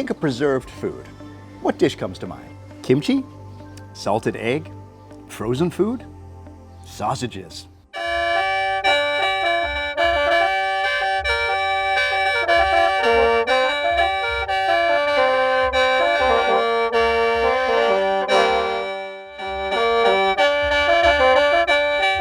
think of preserved food, what dish comes to mind? Kimchi? Salted egg? Frozen food? Sausages.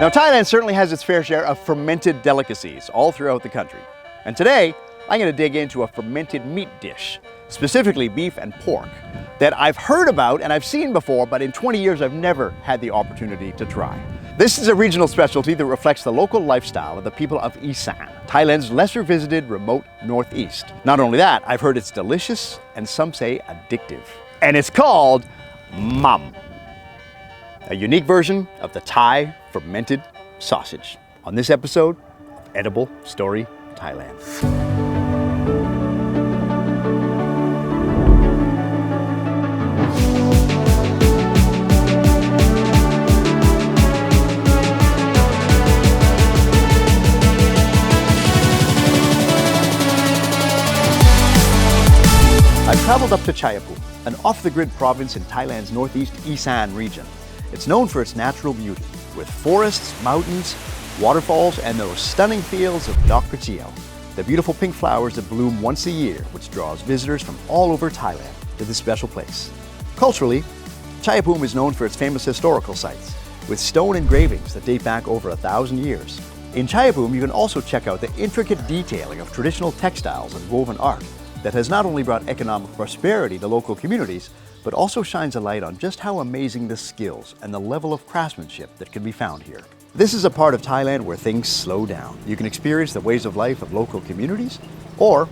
Now, Thailand certainly has its fair share of fermented delicacies all throughout the country. And today, I'm going to dig into a fermented meat dish, specifically beef and pork, that I've heard about and I've seen before, but in 20 years I've never had the opportunity to try. This is a regional specialty that reflects the local lifestyle of the people of Isan, Thailand's lesser visited remote northeast. Not only that, I've heard it's delicious and some say addictive. And it's called Mham, a unique version of the Thai fermented sausage. On this episode of Edible Story Thailand. I've traveled up to Chaiyaphum, an off-the-grid province in Thailand's northeast Isan region. It's known for its natural beauty, with forests, mountains, waterfalls, and those stunning fields of Dok Pachio, the beautiful pink flowers that bloom once a year, which draws visitors from all over Thailand to this special place. Culturally, Chaiyaphum is known for its famous historical sites, with stone engravings that date back over 1,000 years. In Chaiyaphum, you can also check out the intricate detailing of traditional textiles and woven art that has not only brought economic prosperity to local communities, but also shines a light on just how amazing the skills and the level of craftsmanship that can be found here. This is a part of Thailand where things slow down. You can experience the ways of life of local communities, or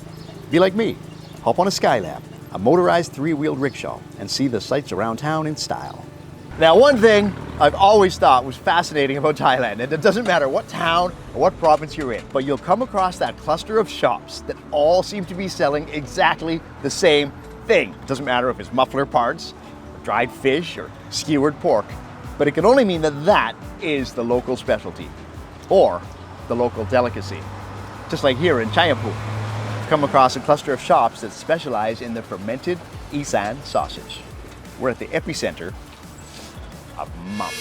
be like me, hop on a Skylab, a motorized three-wheeled rickshaw, and see the sights around town in style. Now, one thing I've always thought was fascinating about Thailand, and it doesn't matter what town or what province you're in, but you'll come across that cluster of shops that all seem to be selling exactly the same thing. It doesn't matter if it's muffler parts, or dried fish, or skewered pork, but it can only mean that that is the local specialty, or the local delicacy. Just like here in Chaiyaphum, I've come across a cluster of shops that specialize in the fermented Isan sausage. We're at the epicenter of Mham.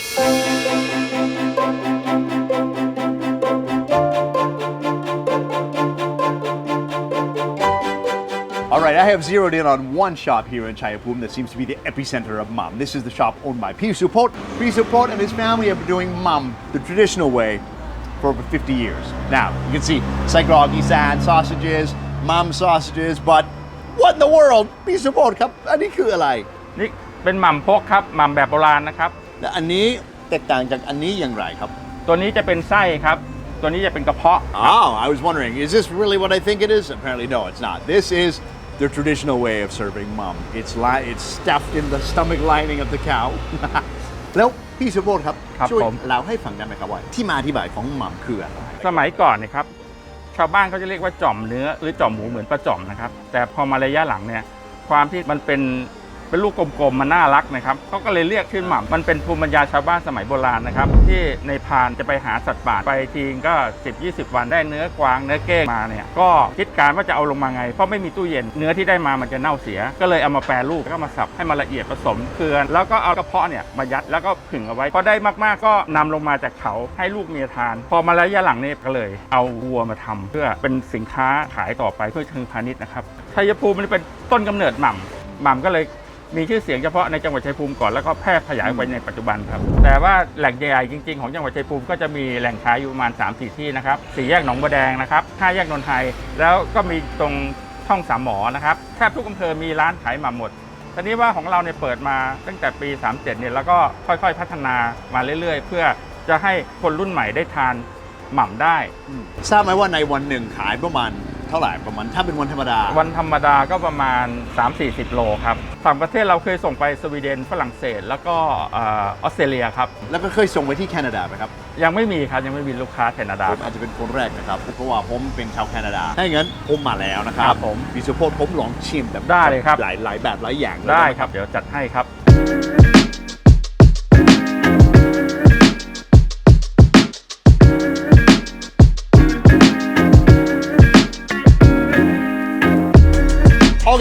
All right, I have zeroed in on one shop here in Chaiyaphum that seems to be the epicenter of Mham. This is the shop owned by Pisupot. Pisupot and his family have been doing Mham the traditional way for over 50 years. Now, you can see Saigrog Isan sausages, Mham sausages, but what in the world? Pisupot ครับ อันนี้คืออะไร นี่เป็นหม่ำพกครับหม่ำแบบโบราณนะครับ และอันนี้แตกต่างจากอันนี้อย่างไรครับ ตัวนี้จะเป็นไส้ครับ ตัวนี้จะเป็นกระเพาะ Oh, I was wondering, is this really what I think it is? Apparently, no, it's not. This is the traditional way of serving Mham. It's stuffed in the stomach lining of the cow. แล้วพี่สุโบทครับ ช่วยเล่าให้ฟังได้ไหมครับว่าที่มาที่ไปของMhamคืออะไร สมัยก่อนเนี่ยครับชาวบ้านเขาจะเรียกว่าจ่อมเนื้อหรือจ่อมหมูเหมือนปลาจ่อมนะครับแต่พอมาระยะหลังเนี่ยความที่มันเป็นลูกกลมๆมันน่ารักนะครับเขาก็เลยเรียกชื่อหม่ำมันเป็นภูมิปัญญาชาวบ้านสมัยโบราณนะครับที่ในพานจะไปหาสัตว์ป่าไปทีก็ 10-20 วันได้เนื้อกวางเนื้อเก้งมาเนี่ยก็คิดการว่าจะเอาลงมาไงเพราะไม่มีตู้เย็นเนื้อที่ได้มามันจะเน่าเสียก็เลยเอามาแปรรูปแล้วก็มาสับให้มันละเอียดผสมเกลือแล้วก็เอากระเพาะเนี่ยมายัดแล้วก็ผึ่งเอาไว้พอได้มากๆก็นำลงมาจากเขาให้ลูกเมียทานพอมาระยะหลังนี่ก็เลยเอาวัวมาทำเพื่อเป็นสินค้าขายต่อไปเพื่อเชิงพาณิชย์นะครับชัยภูมิมันเป็นต้นกำเนิดหม่ำก็เลยมีชื่อเสียงเฉพาะในจังหวัดชัยภูมิก่อนแล้วก็แพร่ขยายไปในปัจจุบันครับแต่ว่าแหล่งใหญ่จริงๆของจังหวัดชัยภูมิก็จะมีแหล่งขายอยู่ประมาณ 3-4 ที่นะครับ4แยกหนองบัวแดงนะครับ5แยกนนทไทยแล้วก็มีตรงช่องสามหมอนะครับแทบทุกอำเภอมีร้านขายหม่ำหมดทีนี้ว่าของเราเนี่ยเปิดมาตั้งแต่ปี37เนี่ยแล้วก็ค่อยๆพัฒนามาเรื่อยๆเพื่อจะให้คนรุ่นใหม่ได้ทานหม่ำได้ทราบไหมว่าในวันหนึ่งขายประมาณเท่าไหร่ประมาณถ้าเป็นวันธรรมดาก็ประมาณ 3-40 โลครับต่างประเทศเราเคยส่งไปสวีเดนฝรั่งเศสแล้วก็ออสเตรเลียครับแล้วก็เคยส่งไปที่แคนาดาไหมครับยังไม่มีครับยังไม่มีลูกค้าแคนาดาผมอาจจะเป็นคนแรกนะครับเพราะว่าผมเป็นชาวแคนาดาถ้าอย่างนั้นผมมาแล้วนะครับผมมีสุโพธผมลองชิมแบบได้เลยครับหลายแบบหลายอย่างได้ครับเดี๋ยวจัดให้ครับ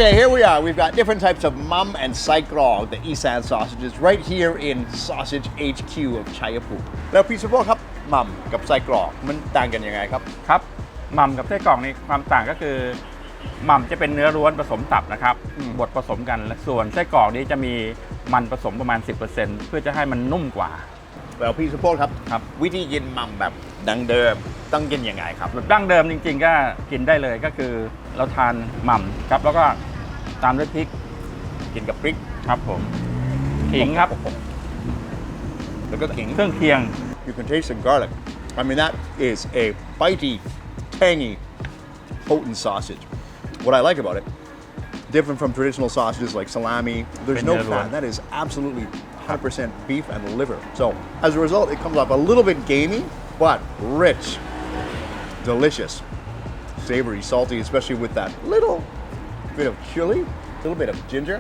Okay, here we are. We we've got different types of Mham and Sai Krog, the Isan sausages, right here in Sausage HQ of Chaiyaphum. แล้วพี่สุโภคครับมัมกับไส้กรอกมันต่างกันยังไงครับ ครับหม่ำกับไส้กรอกนี่ความต่างก็คือหม่ำจะเป็นเนื้อล้วนผสมตับนะครับบดผสมกันและส่วนไส้กรอกนี้จะมีมันผสมประมาณ 10% เพื่อจะให้มันนุ่มกว่า แล้วพี่สุโภคครับ ครับ วิธีกินมัมแบบดั้งเดิมต้องกินยังไงครับ แบบดั้งเดิมจริงๆก็กินได้เลยก็คือเราทานหม่ำครับแล้วก็ตามด้วยพริก กินกับพริก ครับผมขิงครับ แล้วก็ขิง เครื่องเคียง You can taste the garlic. I mean, that is a bitey, tangy, potent sausage. What I like about it, different from traditional sausages like salami, there's no fat. That is absolutely 100% beef and liver. So, as a result, it comes off a little bit gamey, but rich, delicious, savory, salty, especially with that little bit of chili, a little bit of ginger.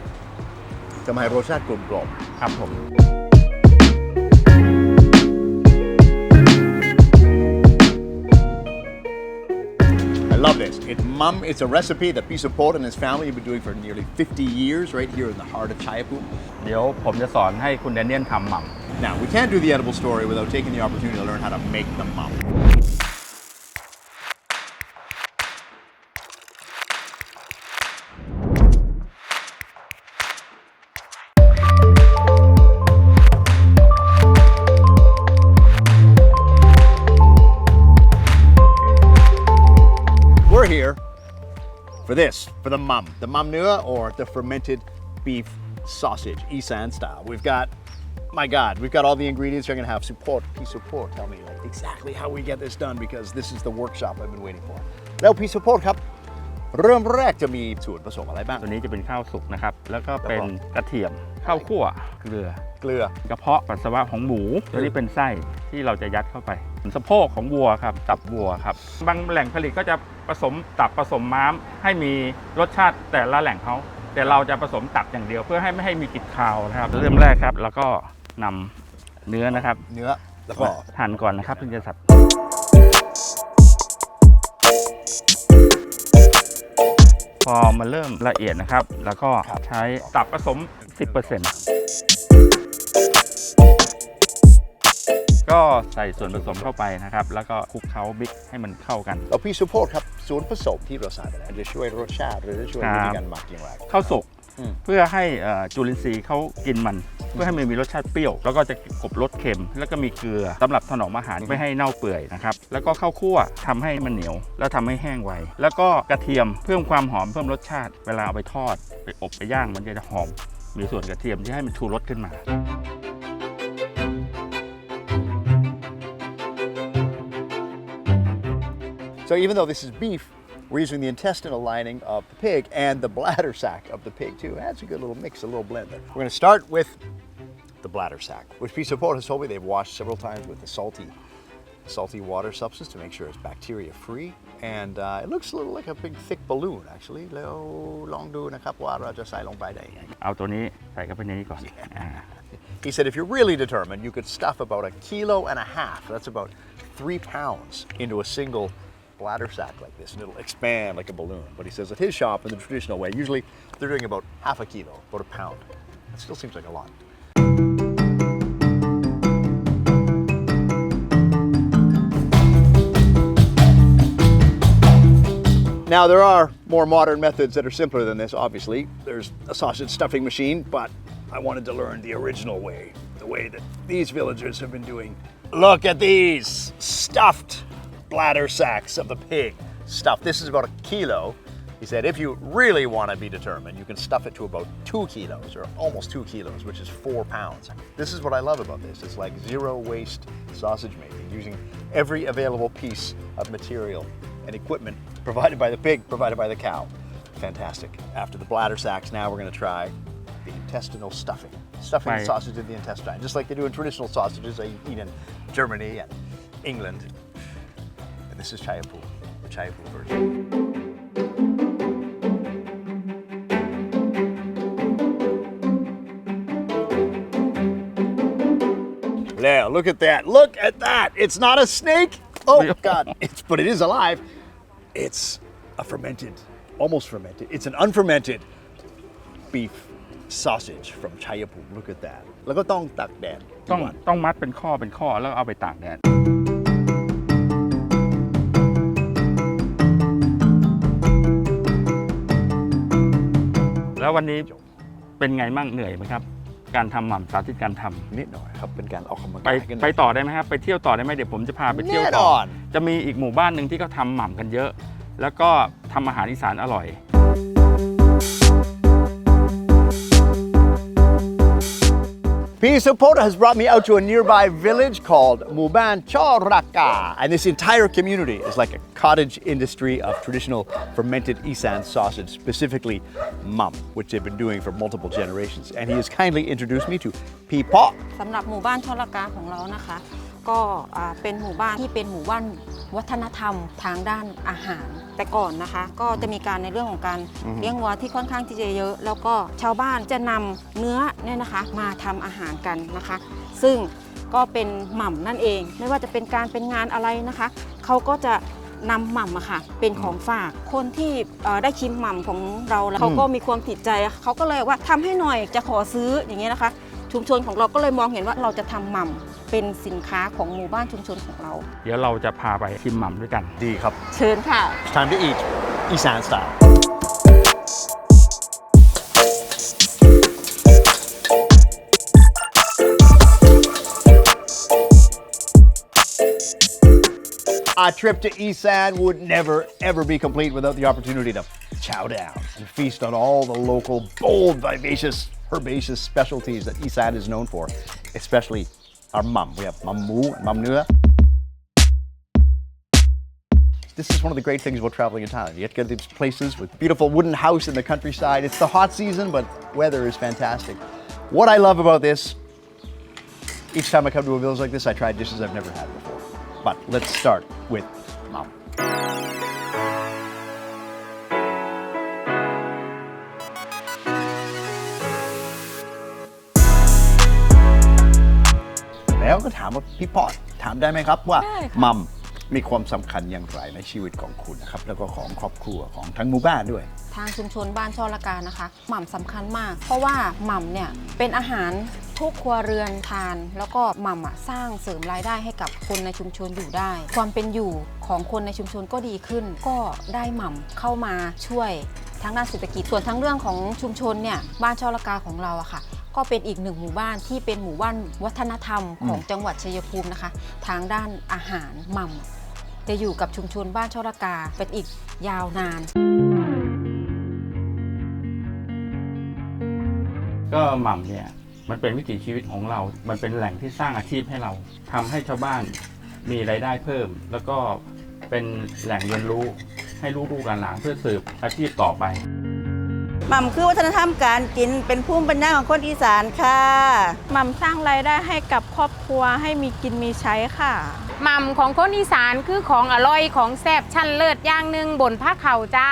ทำให้รสชาติกลมกล่อม ครับผม I love this. Mham, it's a recipe that Pisaport and his family have been doing for nearly 50 years right here in the heart of Chaiyaphum. เดี๋ยวผมจะสอนให้คุณแดเนียลทำหม่ำ Now, we can't do the edible story without taking the opportunity to learn how to make the Mham. We're here for this, for the Mham Nua, or the fermented beef sausage, Isan style. We've got, my God, we've got all the ingredients. You're gonna have support. Tell me like exactly how we get this done, because this is the workshop I've been waiting for. แล้วพี่ support ครับเริ่มแรกจะมีส่วนผสมอะไรบ้าง ตัวนี้จะเป็นข้าวสุกนะครับแล้วก็เป็นกระเทียมข้าวคั่วเกลือ กระเพาะปัสสาวะของหมูตัวนี้เป็นไส้ที่เราจะยัดเข้าไปสะโพกของวัวครับตับวัวครับบางแหล่งผลิตก็จะผสมตับผสมม้ามให้มีรสชาติแต่ละแหล่งเขาแต่เราจะผสมตับอย่างเดียวเพื่อให้ไม่ให้มีกลิ่นคาวนะครับเริ่มแรกครับแล้วก็นำเนื้อนะครับเนื้อแล้วก็ หั่นก่อนนะครับเพื่อจะสับพอมันเริ่มละเอียดนะครับแล้วก็ใช้ตับผสม 10% ก็ใส่ส่วนผสมเข้าไปนะครับแล้วก็คลุกเคล้าบิ๊กให้มันเข้ากันแล้วพี่สุโภคครับส่วนผสมที่เราใส่ไปแล้วจะช่วยรสชาติหรือจะช่วยวิธีการหมักอย่างไรข้าวสุกเพื่อให้จุลินทรีย์เขากินมันเพื่อให้มันมีรสชาติเปรี้ยวแล้วก็จะกลบรสเค็มแล้วก็มีเกลือสำหรับถนอมอาหารไม่ให้เน่าเปื่อยนะครับแล้วก็ข้าวคั่วทำให้มันเหนียวแล้วทำให้แห้งไวแล้วก็กระเทียมเพิ่มความหอมเพิ่มรสชาติเวลาเอาไปทอดไปอบไปย่างมันจะหอมมีส่วนกระเทียมที่ให้มันชูรสขึ้นมาSo even though this is beef, we're using the intestinal lining of the pig and the bladder sac of the pig too. That's a good little mix, a little blend there. We're going to start with the bladder sac, which Pisaport has told me they've washed several times with the salty water substance to make sure it's bacteria free. And it looks a little like a big thick balloon actually. แล้วลองดูนะครับว่าเราจะใส่ลงไปได้ยังไงเอาตัวนี้ใส่เข้าไปในนี้ก่อน He said if you're really determined, you could stuff about 1.5 kilos. That's about 3 pounds into a single bladder sack like this, and it'll expand like a balloon. But he says at his shop, in the traditional way, usually they're doing about half a kilo, about a pound. It still seems like a lot. Now, there are more modern methods that are simpler than this, obviously. There's a sausage stuffing machine, but I wanted to learn the original way, the way that these villagers have been doing. Look at these stuffed bladder sacks of the pig stuffed. This is about 1 kilo. He said if you really want to be determined, you can stuff it to about 2 kilos or almost 2 kilos, which is 4 pounds. This is what I love about this. It's like zero waste sausage making, using every available piece of material and equipment provided by the pig, provided by the cow. Fantastic. After the bladder sacks, now we're going to try the intestinal stuffing. Stuffing the sausage in the intestine, just like they do in traditional sausages they eat in Germany and England. This is Chaiyaphum, the Chaiyaphum version. Now, look at that. Look at that. It's not a snake. Oh, God. But it is alive. It's a fermented, almost fermented. It's an unfermented beef sausage from Chaiyaphum. Look at that. แล้วก็ต้องตากแดด ต้องมัดเป็นข้อแล้วเอาไปตากแดดแล้ววันนี้เป็นไงมั่งเหนื่อยไหมครับการทำหม่ำสาธิตการทำนิดหน่อยครับเป็นการออกกำลัง ไป กายกัน ไปต่อได้ไหมครับไปเที่ยวต่อได้ไหมเดี๋ยวผมจะพาไปเที่ยวต่อจะมีอีกหมู่บ้านหนึ่งที่เขาทำหม่ำกันเยอะ แล้วก็ทำอาหารอีสานอร่อยP Supporter has brought me out to a nearby village called Muban Choraka, and this entire community is like a cottage industry of traditional fermented Isan sausage, specifically Mham, which they've been doing for multiple generations. And he has kindly introduced me to P.8. สำหรับหมู่บ้านชลกาของเรานะคะก็เป็นหมู่บ้านที่เป็นหมู่บ้านวัฒนธรรมทางด้านอาหารแต่ก่อนนะคะก็จะมีการในเรื่องของการเลี้ยงวัวที่ค่อนข้างที่จะเยอะแล้วก็ชาวบ้านจะนำเนื้อเนี่ยนะคะมาทำอาหารกันนะคะซึ่งก็เป็นหม่ำนั่นเองไม่ว่าจะเป็นการเป็นงานอะไรนะคะเขาก็จะนำหม่ำอะค่ะเป็นของฝากคนที่ได้ชิมหม่ำของเราแล้วเขาก็มีความติดใจเขาก็เลยว่าทำให้หน่อยจะขอซื้ออย่างเงี้ยนะคะชุมชนของเราก็เลยมองเห็นว่าเราจะทำหม่ำเป็นสินค้าของหมู่บ้านชุมชนของเราเดี๋ยวเราจะพาไปชิมหม่ำด้วยกันดีครับเชิญค่ะ It's time to eat Isan style A trip to Isan would never ever be complete without the opportunity to chow down and feast on all the local bold, vivacious, herbaceous specialties that Isan is known for, especially our mum. We have mum nua. This is one of the great things about traveling in Thailand. You get to go to these places with beautiful wooden house in the countryside. It's the hot season, but weather is fantastic. What I love about this, each time I come to a village like this, I try dishes I've never had before. But let's start with Mham. แล้วก็ถามว่าพี่ปอดถามได้ไหมครับว่ามัมมีความสำคัญอย่างไรในชีวิตของคุณนะครับแล้วก็ของครอบครัวของทั้งหมู่บ้านด้วยทางชุมชนบ้านชลกานะคะหม่ำสำคัญมากเพราะว่าหม่ำเนี่ยเป็นอาหารทุกครัวเรือนทานแล้วก็หม่ำสร้างเสริมรายได้ให้กับคนในชุมชนอยู่ได้ความเป็นอยู่ของคนในชุมชนก็ดีขึ้นก็ได้หม่ำเข้ามาช่วยทั้งด้านเศรษฐกิจส่วนทั้งเรื่องของชุมชนเนี่ยบ้านชลกาของเราอะค่ะก็เป็นอีกหนึ่งหมู่บ้านที่เป็นหมู่บ้านวัฒนธรรมของจังหวัดชัยภูมินะคะทางด้านอาหารหม่ำจะอยู่กับชุมชนบ้านชลกาเป็นอีกยาวนานก็หม่ำเนี่ยมันเป็นวิถีชีวิตของเรามันเป็นแหล่งที่สร้างอาชีพให้เราทำให้ชาวบ้านมีรายได้เพิ่มแล้วก็เป็นแหล่งเรียนรู้ให้ลูกๆหลานๆเพื่อสืบอาชีพต่อไปหม่ำคือวัฒนธรรมการกินเป็นภูมิปัญญาของคนอีสานค่ะหม่ำสร้างรายได้ให้กับครอบครัวให้มีกินมีใช้ค่ะหม่ำของคนอีสานคือของอร่อยของแซ่บชั้นเลิศอย่างหนึ่งบนภาคเขาจ้า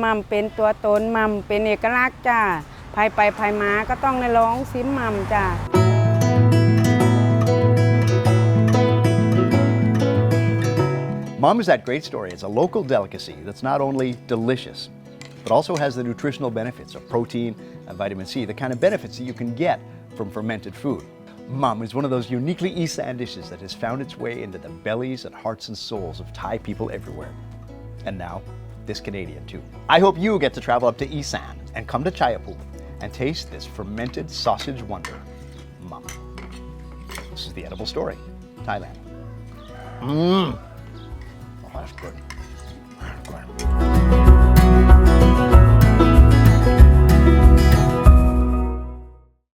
หม่ำเป็นตัวตนหม่ำเป็นเอกลักษณ์จ้าภายไปภายมาก็ต้องได้ลองซิมหม่ำจ้าMham is that great story. It's a local delicacy that's not only delicious, but also has the nutritional benefits of protein and vitamin C, the kind of benefits that you can get from fermented food. Mham is one of those uniquely Isan dishes that has found its way into the bellies and hearts and souls of Thai people everywhere. And now, this Canadian too. I hope you get to travel up to Isan and come to Chaiyaphum and taste this fermented sausage wonder, Mham. This is the Edible Story, Thailand. Oh, that's good.